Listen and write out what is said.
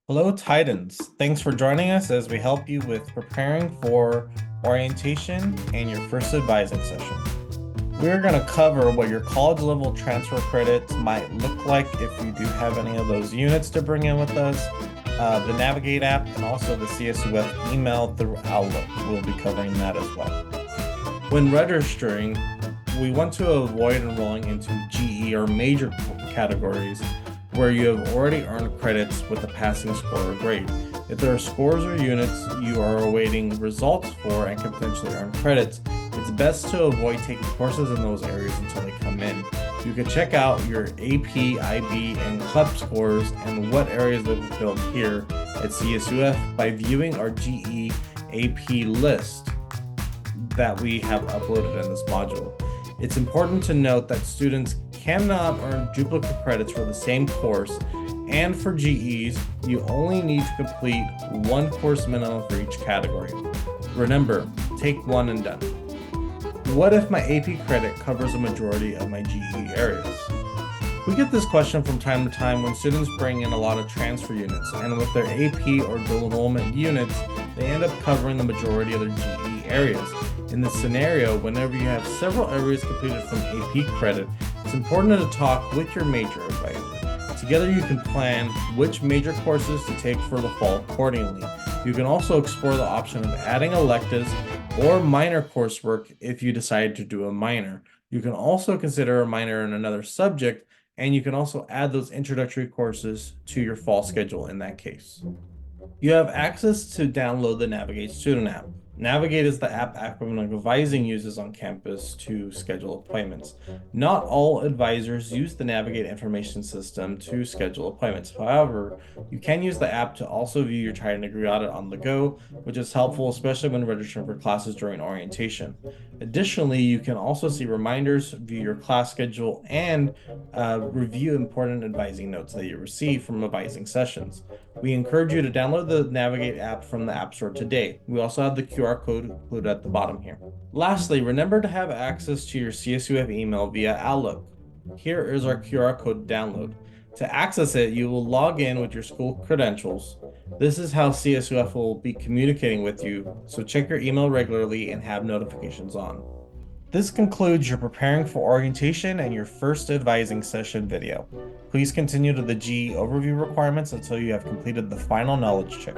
Hello, Titans. Thanks for joining us as we help you with preparing for orientation and your first advising session. We're going to cover what your college level transfer credits might look like if you do have any of those units to bring in with us, the Navigate app, and also the CSUF email through Outlook. We'll be covering that as well. When registering, we want to avoid enrolling into GE or major categories where you have already earned credits with a passing score or grade. If there are scores or units you are awaiting results for and can potentially earn credits, it's best to avoid taking courses in those areas until they come in. You can check out your AP, IB, and CLEP scores and what areas they've filled here at CSUF by viewing our GE AP list that we have uploaded in this module. It's important to note that students cannot earn duplicate credits for the same course, and for GEs, you only need to complete one course minimum for each category. Remember, take one and done. What if my AP credit covers a majority of my GE areas? We get this question from time to time when students bring in a lot of transfer units, and with their AP or dual enrollment units, they end up covering the majority of their GE areas. In this scenario, whenever you have several areas completed from AP credit, it's important to talk with your major advisor. Together you can plan which major courses to take for the fall accordingly. You can also explore the option of adding electives or minor coursework if you decide to do a minor. You can also consider a minor in another subject, and you can also add those introductory courses to your fall schedule in that case. You have access to download the Navigate student app. Navigate is the app academic advising uses on campus to schedule appointments. Not all advisors use the Navigate information system to schedule appointments. However, you can use the app to also view your tried and degree audit on the go, which is helpful especially when registering for classes during orientation. Additionally, you can also see reminders, view your class schedule, and review important advising notes that you receive from advising sessions. We encourage you to download the Navigate app from the App Store today. We also have the QR code included at the bottom here. Lastly, remember to have access to your CSUF email via Outlook. Here is our QR code download. To access it, you will log in with your school credentials. This is how CSUF will be communicating with you, so check your email regularly and have notifications on. This concludes your preparing for orientation and your first advising session video. Please continue to the GE overview requirements until you have completed the final knowledge check.